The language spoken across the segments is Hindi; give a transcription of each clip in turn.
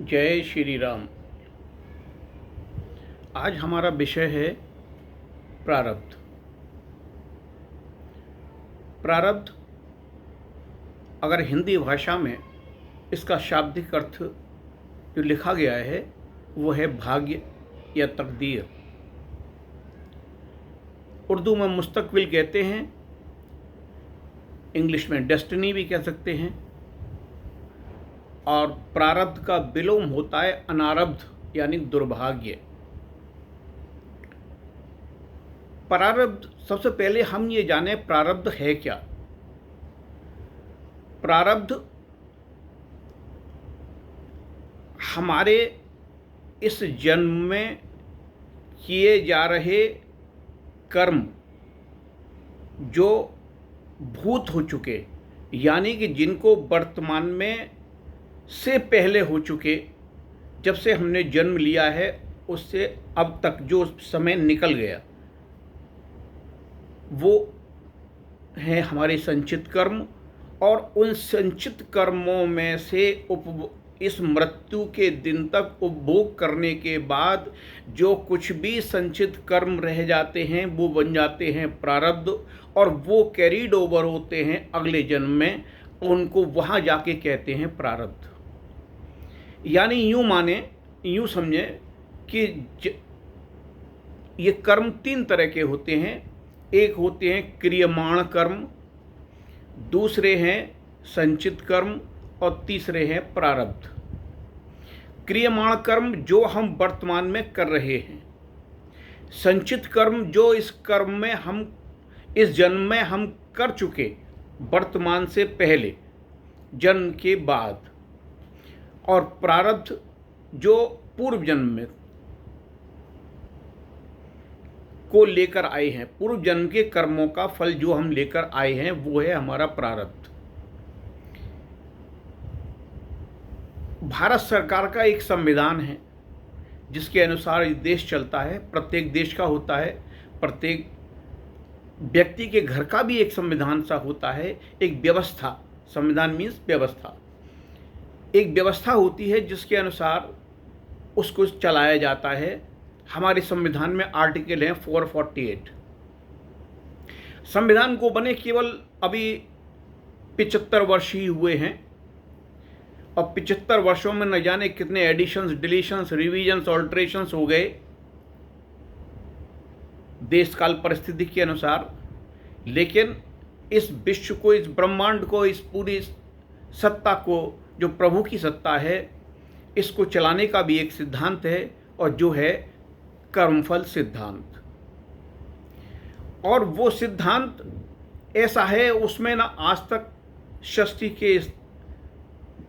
जय श्री राम। आज हमारा विषय है प्रारब्ध। प्रारब्ध अगर हिंदी भाषा में इसका शाब्दिक अर्थ जो लिखा गया है वो है भाग्य या तकदीर। उर्दू में मुस्तकबिल कहते हैं, इंग्लिश में डेस्टिनी भी कह सकते हैं, और प्रारब्ध का विलोम होता है अनारब्ध यानी दुर्भाग्य। प्रारब्ध, सबसे पहले हम ये जाने प्रारब्ध है क्या। प्रारब्ध हमारे इस जन्म में किए जा रहे कर्म जो भूत हो चुके, यानी कि जिनको वर्तमान में से पहले हो चुके, जब से हमने जन्म लिया है उससे अब तक जो समय निकल गया, वो है हमारे संचित कर्म। और उन संचित कर्मों में से इस मृत्यु के दिन तक उपभोग करने के बाद जो कुछ भी संचित कर्म रह जाते हैं वो बन जाते हैं प्रारब्ध, और वो कैरीड ओवर होते हैं अगले जन्म में। उनको वहाँ जाके कहते हैं प्रारब्ध। यानी यूँ समझें कि ये कर्म तीन तरह के होते हैं। एक होते हैं क्रियमाण कर्म, दूसरे हैं संचित कर्म, और तीसरे हैं प्रारब्ध। क्रियमाण कर्म जो हम वर्तमान में कर रहे हैं, संचित कर्म जो इस कर्म में हम इस जन्म में हम कर चुके वर्तमान से पहले जन्म के बाद, और प्रारब्ध जो पूर्व जन्म में को लेकर आए हैं, पूर्व जन्म के कर्मों का फल जो हम लेकर आए हैं वो है हमारा प्रारब्ध। भारत सरकार का एक संविधान है जिसके अनुसार ये देश चलता है। प्रत्येक देश का होता है, प्रत्येक व्यक्ति के घर का भी एक संविधान सा होता है, एक व्यवस्था। संविधान मीन्स व्यवस्था। एक व्यवस्था होती है जिसके अनुसार उसको चलाया जाता है। हमारे संविधान में आर्टिकल हैं 448। संविधान को बने केवल अभी 75 वर्ष ही हुए हैं, और 75 वर्षों में न जाने कितने एडिशंस, डिलीशंस, रिवीजन्स, ऑल्ट्रेशंस हो गए देश काल परिस्थिति के अनुसार। लेकिन इस विश्व को, इस ब्रह्मांड को, इस पूरी सत्ता को, जो प्रभु की सत्ता है, इसको चलाने का भी एक सिद्धांत है, और जो है कर्मफल सिद्धांत। और वो सिद्धांत ऐसा है, उसमें ना आज तक सृष्टि के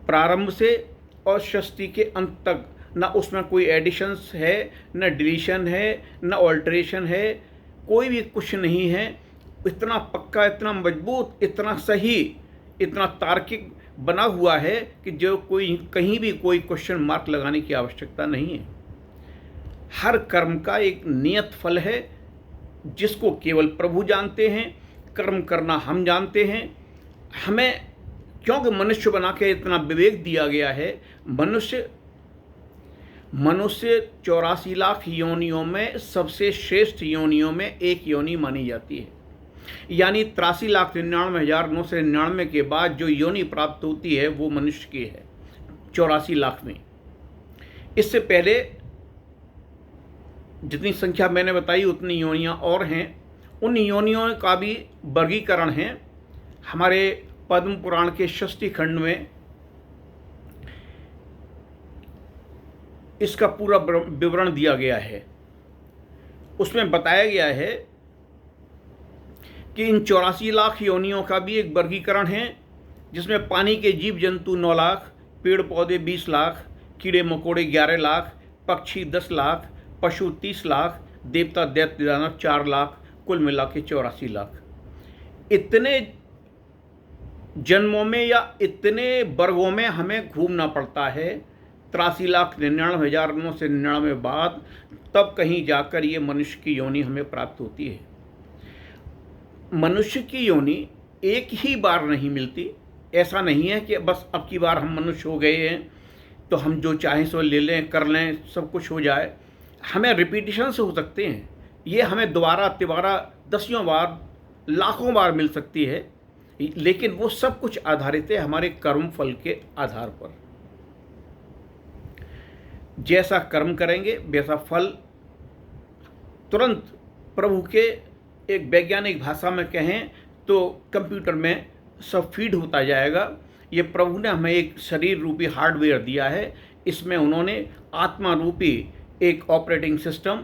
प्रारंभ से और सृष्टि के अंत तक ना उसमें कोई एडिशंस है, न डिलीशन है, न ऑल्ट्रेशन है, कोई भी कुछ नहीं है। इतना पक्का, इतना मजबूत, इतना सही, इतना तार्किक बना हुआ है कि जो कोई कहीं भी कोई क्वेश्चन मार्क लगाने की आवश्यकता नहीं है। हर कर्म का एक नियत फल है जिसको केवल प्रभु जानते हैं। कर्म करना हम जानते हैं। हमें क्योंकि मनुष्य बना के इतना विवेक दिया गया है। मनुष्य 84 लाख योनियों में सबसे श्रेष्ठ योनियों में एक योनि मानी जाती है। यानी 83,99,999 के बाद जो योनि प्राप्त होती है वो मनुष्य की है 84 लाख में। इससे पहले जितनी संख्या मैंने बताई उतनी योनियां और हैं। उन योनियों का भी वर्गीकरण है हमारे पद्म पुराण के षष्ठी खंड में। इसका पूरा विवरण दिया गया है। उसमें बताया गया है कि इन 84 लाख योनियों का भी एक वर्गीकरण है, जिसमें पानी के जीव जंतु 9 लाख, पेड़ पौधे 20 लाख, कीड़े मकोड़े 11 लाख, पक्षी 10 लाख, पशु 30 लाख, देवता दैत्य दानव 4 लाख, कुल मिला के 84 लाख। इतने जन्मों में या इतने वर्गों में हमें घूमना पड़ता है। 83,99,999 बाद तब कहीं जाकर ये मनुष्य की योनि हमें प्राप्त होती है। मनुष्य की योनि एक ही बार नहीं मिलती। ऐसा नहीं है कि बस अब की बार हम मनुष्य हो गए हैं, तो हम जो चाहें सो ले लें, कर लें, सब कुछ हो जाए। हमें रिपीटिशन से हो सकते हैं, ये हमें दोबारा तिबारा दसियों बार, लाखों बार मिल सकती है, लेकिन वो सब कुछ आधारित है हमारे कर्म फल के आधार पर। जैसा कर्म करेंगे वैसा फल तुरंत प्रभु के, एक वैज्ञानिक भाषा में कहें तो कंप्यूटर में सब फीड होता जाएगा। ये प्रभु ने हमें एक शरीर रूपी हार्डवेयर दिया है, इसमें उन्होंने आत्मा रूपी एक ऑपरेटिंग सिस्टम,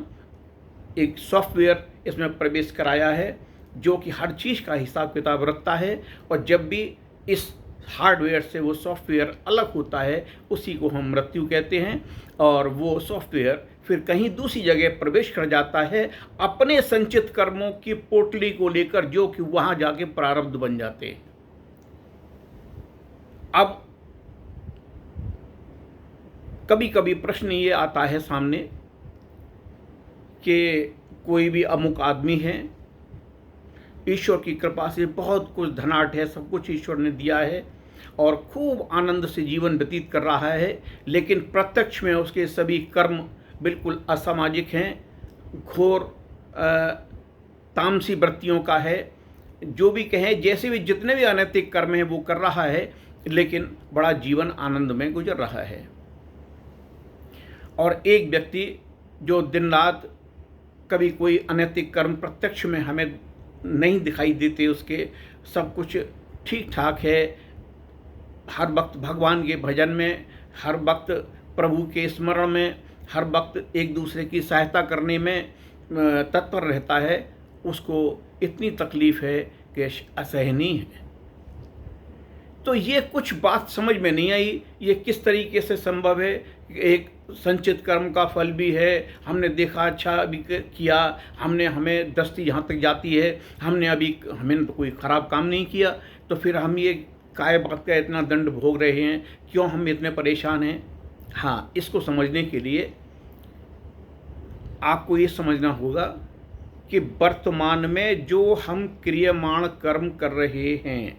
एक सॉफ्टवेयर इसमें प्रवेश कराया है, जो कि हर चीज़ का हिसाब किताब रखता है। और जब भी इस हार्डवेयर से वो सॉफ्टवेयर अलग होता है, उसी को हम मृत्यु कहते हैं। और वो सॉफ्टवेयर फिर कहीं दूसरी जगह प्रवेश कर जाता है अपने संचित कर्मों की पोटली को लेकर, जो कि वहाँ जाके प्रारब्ध बन जाते हैं। अब कभी कभी प्रश्न ये आता है सामने कि कोई भी अमुक आदमी है, ईश्वर की कृपा से बहुत कुछ धनाढ़ है, सब कुछ ईश्वर ने दिया है और खूब आनंद से जीवन व्यतीत कर रहा है, लेकिन प्रत्यक्ष में उसके सभी कर्म बिल्कुल असामाजिक हैं, घोर तामसी वृत्तियों का है। जो भी कहें, जैसे भी जितने भी अनैतिक कर्म हैं वो कर रहा है, लेकिन बड़ा जीवन आनंद में गुजर रहा है। और एक व्यक्ति जो दिन रात कभी कोई अनैतिक कर्म प्रत्यक्ष में हमें नहीं दिखाई देते, उसके सब कुछ ठीक ठाक है, हर वक्त भगवान के भजन में, हर वक्त प्रभु के स्मरण में, हर वक्त एक दूसरे की सहायता करने में तत्पर रहता है, उसको इतनी तकलीफ़ है कि असहनीय है। तो ये कुछ बात समझ में नहीं आई, ये किस तरीके से संभव है। एक संचित कर्म का फल भी है, हमने देखा अच्छा भी किया, हमें दृष्टि यहाँ तक जाती है, हमने तो कोई ख़राब काम नहीं किया, तो फिर हम ये काय बात का इतना दंड भोग रहे हैं, क्यों हम इतने परेशान हैं। हाँ, इसको समझने के लिए आपको ये समझना होगा कि वर्तमान में जो हम क्रियमाण कर्म कर रहे हैं,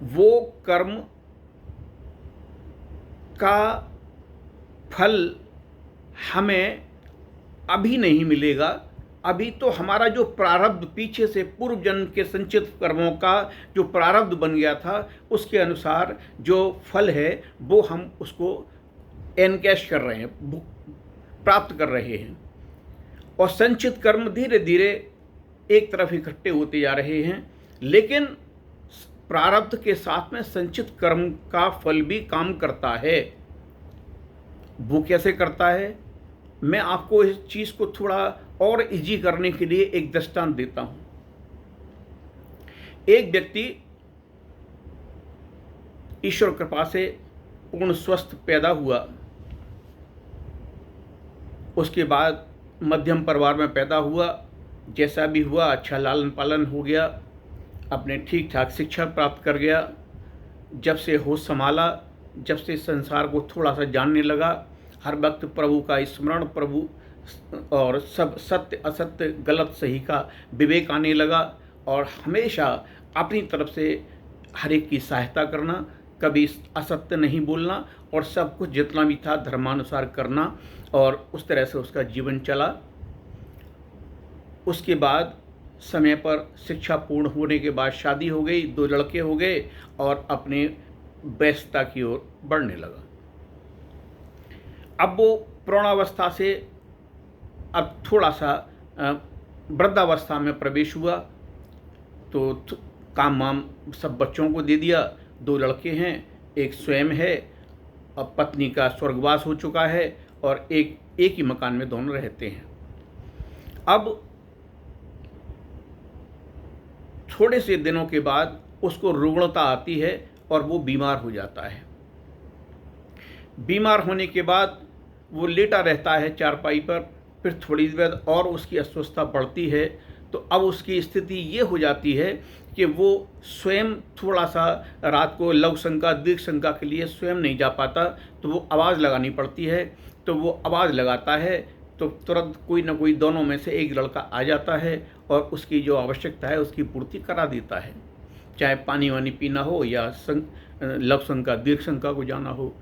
वो कर्म का फल हमें अभी नहीं मिलेगा। अभी तो हमारा जो प्रारब्ध पीछे से पूर्व जन्म के संचित कर्मों का जो प्रारब्ध बन गया था, उसके अनुसार जो फल है वो हम उसको एनकैश कर रहे हैं, प्राप्त कर रहे हैं। और संचित कर्म धीरे धीरे एक तरफ इकट्ठे होते जा रहे हैं, लेकिन प्रारब्ध के साथ में संचित कर्म का फल भी काम करता है। वो कैसे करता है, मैं आपको इस चीज़ को थोड़ा और इजी करने के लिए एक दृष्टांत देता हूँ। एक व्यक्ति ईश्वर कृपा से पूर्ण स्वस्थ पैदा हुआ, उसके बाद मध्यम परिवार में पैदा हुआ, जैसा भी हुआ अच्छा लालन पालन हो गया, अपने ठीक ठाक शिक्षा प्राप्त कर गया। जब से होश संभाला, जब से संसार को थोड़ा सा जानने लगा, हर वक्त प्रभु का स्मरण, प्रभु और सब सत्य असत्य गलत सही का विवेक आने लगा, और हमेशा अपनी तरफ से हर एक की सहायता करना, कभी असत्य नहीं बोलना, और सब कुछ जितना भी था धर्मानुसार करना, और उस तरह से उसका जीवन चला। उसके बाद समय पर शिक्षा पूर्ण होने के बाद शादी हो गई, 2 लड़के हो गए, और अपने व्यस्तता की ओर बढ़ने लगा। अब वो प्रौढ़ावस्था से अब थोड़ा सा वृद्धावस्था में प्रवेश हुआ, तो काम वाम सब बच्चों को दे दिया। 2 लड़के हैं, एक स्वयं है, अब पत्नी का स्वर्गवास हो चुका है, और एक ही मकान में दोनों रहते हैं। अब थोड़े से दिनों के बाद उसको रुग्णता आती है और वो बीमार हो जाता है। बीमार होने के बाद वो लेटा रहता है चारपाई पर, फिर थोड़ी देर और उसकी अस्वस्थता बढ़ती है। तो अब उसकी स्थिति ये हो जाती है कि वो स्वयं थोड़ा सा रात को लघु शंका दीर्घ शंका के लिए स्वयं नहीं जा पाता, तो वो आवाज़ लगानी पड़ती है। तो वो आवाज़ लगाता है तो तुरंत कोई ना कोई दोनों में से एक लड़का आ जाता है और उसकी जो आवश्यकता है उसकी पूर्ति करा देता है, चाहे पानी वानी पीना हो या लघु शंका दीर्घ शंका को जाना हो।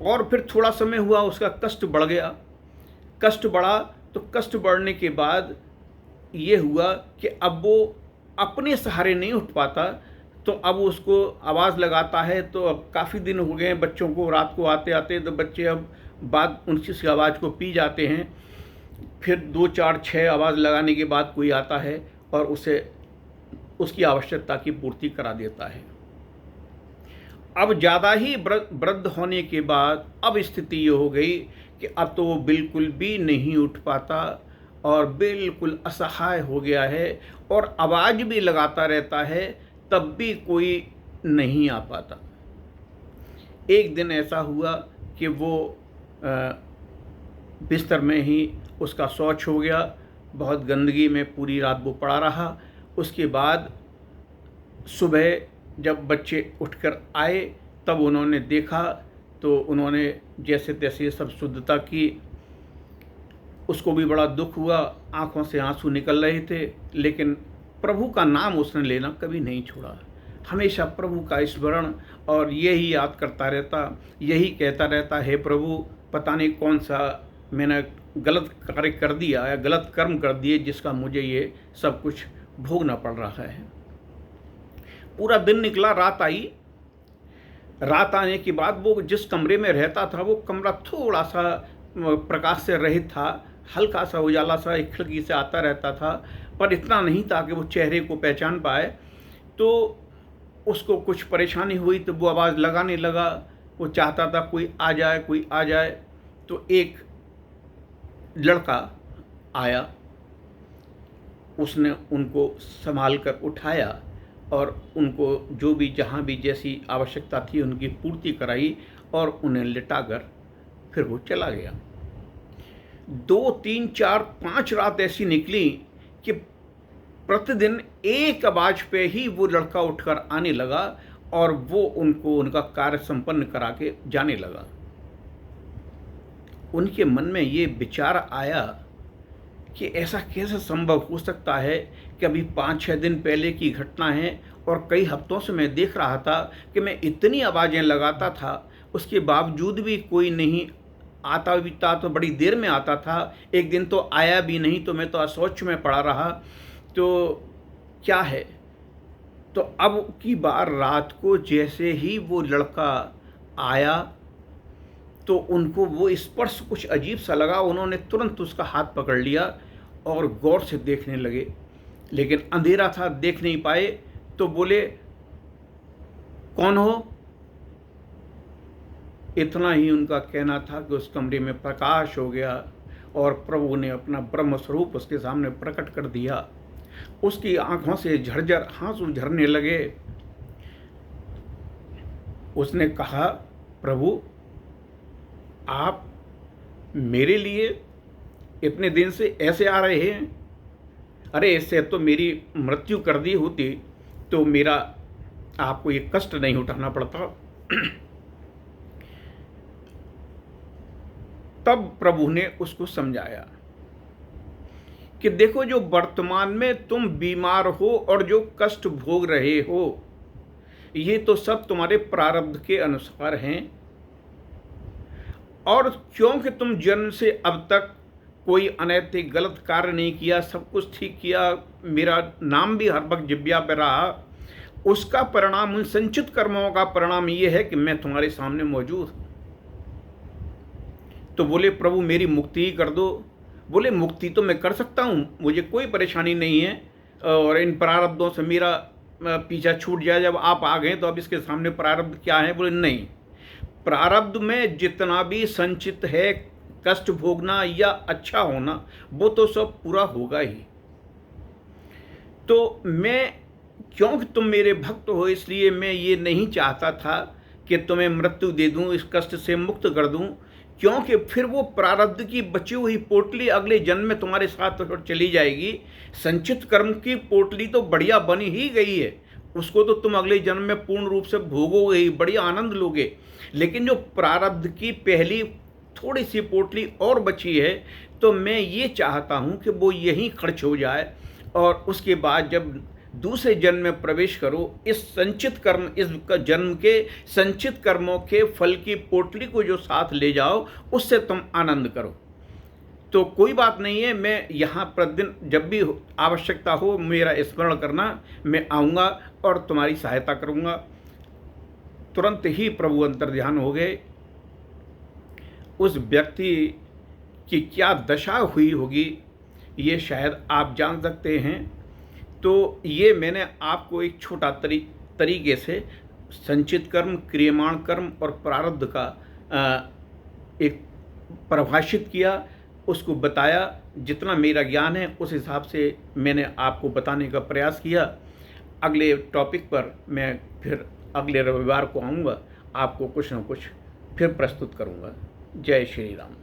और फिर थोड़ा समय हुआ, उसका कष्ट बढ़ गया। कष्ट बढ़ा तो कष्ट बढ़ने के बाद ये हुआ कि अब वो अपने सहारे नहीं उठ पाता, तो अब उसको आवाज़ लगाता है। तो अब काफ़ी दिन हो गए हैं बच्चों को, रात को आते आते तो बच्चे अब बात उनकी आवाज़ को पी जाते हैं। फिर 2 4 6 आवाज़ लगाने के बाद कोई आता है और उसे उसकी आवश्यकता की पूर्ति करा देता है। अब ज़्यादा ही वृद्ध होने के बाद अब स्थिति ये हो गई कि अब तो वो बिल्कुल भी नहीं उठ पाता और बिल्कुल असहाय हो गया है और आवाज़ भी लगाता रहता है, तब भी कोई नहीं आ पाता। एक दिन ऐसा हुआ कि वो बिस्तर में ही उसका शौच हो गया, बहुत गंदगी में पूरी रात वो पड़ा रहा। उसके बाद सुबह जब बच्चे उठकर आए तब उन्होंने देखा तो उन्होंने जैसे तैसे सब शुद्धता की। उसको भी बड़ा दुख हुआ, आंखों से आंसू निकल रहे थे, लेकिन प्रभु का नाम उसने लेना कभी नहीं छोड़ा। हमेशा प्रभु का स्मरण और यही याद करता रहता, यही कहता रहता, हे प्रभु, पता नहीं कौन सा मैंने गलत कार्य कर दिया या गलत कर्म कर दिए जिसका मुझे ये सब कुछ भोगना पड़ रहा है। पूरा दिन निकला, रात आई। रात आने के बाद वो जिस कमरे में रहता था वो कमरा थोड़ा सा प्रकाश से रहित था, हल्का सा उजाला सा एक खिड़की से आता रहता था, पर इतना नहीं था कि वो चेहरे को पहचान पाए। तो उसको कुछ परेशानी हुई तो वो आवाज़ लगाने लगा, वो चाहता था कोई आ जाए, कोई आ जाए। तो एक लड़का आया, उसने उनको संभाल कर उठाया और उनको जो भी जहाँ भी जैसी आवश्यकता थी उनकी पूर्ति कराई और उन्हें लिटाकर फिर वो चला गया। 2 3 4 5 रात ऐसी निकली कि प्रतिदिन एक आवाज़ पे ही वो लड़का उठकर आने लगा और वो उनको उनका कार्य संपन्न करा के जाने लगा। उनके मन में ये विचार आया कि ऐसा कैसे संभव हो सकता है कि अभी 5-6 दिन पहले की घटना है और कई हफ्तों से मैं देख रहा था कि मैं इतनी आवाज़ें लगाता था, उसके बावजूद भी कोई नहीं आता भी था तो बड़ी देर में आता था। एक दिन तो आया भी नहीं तो मैं तो असोच में पड़ा रहा। तो क्या है, तो अब की बार रात को जैसे ही वो लड़का आया तो उनको वो स्पर्श कुछ अजीब सा लगा। उन्होंने तुरंत उसका हाथ पकड़ लिया और गौर से देखने लगे, लेकिन अंधेरा था, देख नहीं पाए। तो बोले, कौन हो? इतना ही उनका कहना था कि उस कमरे में प्रकाश हो गया और प्रभु ने अपना ब्रह्म स्वरूप उसके सामने प्रकट कर दिया। उसकी आंखों से झरझर आंसू झरने लगे। उसने कहा, प्रभु, आप मेरे लिए इतने दिन से ऐसे आ रहे हैं? अरे इससे तो मेरी मृत्यु कर दी होती तो मेरा आपको ये कष्ट नहीं उठाना पड़ता। तब प्रभु ने उसको समझाया कि देखो, जो वर्तमान में तुम बीमार हो और जो कष्ट भोग रहे हो, ये तो सब तुम्हारे प्रारब्ध के अनुसार हैं। और क्योंकि तुम जन्म से अब तक कोई अनैतिक गलत कार्य नहीं किया, सब कुछ ठीक किया, मेरा नाम भी हर वक्त जिब्या पे रहा, उसका परिणाम, उन संचित कर्मों का परिणाम ये है कि मैं तुम्हारे सामने मौजूद हूँ। तो बोले, प्रभु मेरी मुक्ति ही कर दो। बोले, मुक्ति तो मैं कर सकता हूँ, मुझे कोई परेशानी नहीं है और इन प्रारब्धों से मेरा पीछा छूट जाए। जब आप आ गए तो अब इसके सामने प्रारब्ध क्या है? बोले, नहीं, प्रारब्ध में जितना भी संचित है, कष्ट भोगना या अच्छा होना, वो तो सब पूरा होगा ही। तो मैं, क्योंकि तुम मेरे भक्त हो, इसलिए मैं ये नहीं चाहता था कि तुम्हें मृत्यु दे दूं, इस कष्ट से मुक्त कर दूं, क्योंकि फिर वो प्रारब्ध की बची हुई पोटली अगले जन्म में तुम्हारे साथ चली जाएगी। संचित कर्म की पोटली तो बढ़िया बनी ही गई है, उसको तो तुम अगले जन्म में पूर्ण रूप से भोगोगे ही, बढ़िया आनंद लोगे। लेकिन जो प्रारब्ध की पहली थोड़ी सी पोटली और बची है, तो मैं ये चाहता हूँ कि वो यहीं खर्च हो जाए और उसके बाद जब दूसरे जन्म में प्रवेश करो, इस संचित कर्म, इस जन्म के संचित कर्मों के फल की पोटली को जो साथ ले जाओ, उससे तुम आनंद करो। तो कोई बात नहीं है, मैं यहाँ प्रतिदिन जब भी आवश्यकता हो मेरा स्मरण करना, मैं आऊँगा और तुम्हारी सहायता करूँगा। तुरंत ही प्रभु अंतर्ध्यान हो गए। उस व्यक्ति की क्या दशा हुई होगी ये शायद आप जान सकते हैं। तो ये मैंने आपको एक छोटा तरीके से संचित कर्म, क्रियमाण कर्म और प्रारब्ध का एक परिभाषित किया, उसको बताया। जितना मेरा ज्ञान है उस हिसाब से मैंने आपको बताने का प्रयास किया। अगले टॉपिक पर मैं फिर अगले रविवार को आऊँगा, आपको कुछ न कुछ फिर प्रस्तुत करूँगा। जय श्री राम।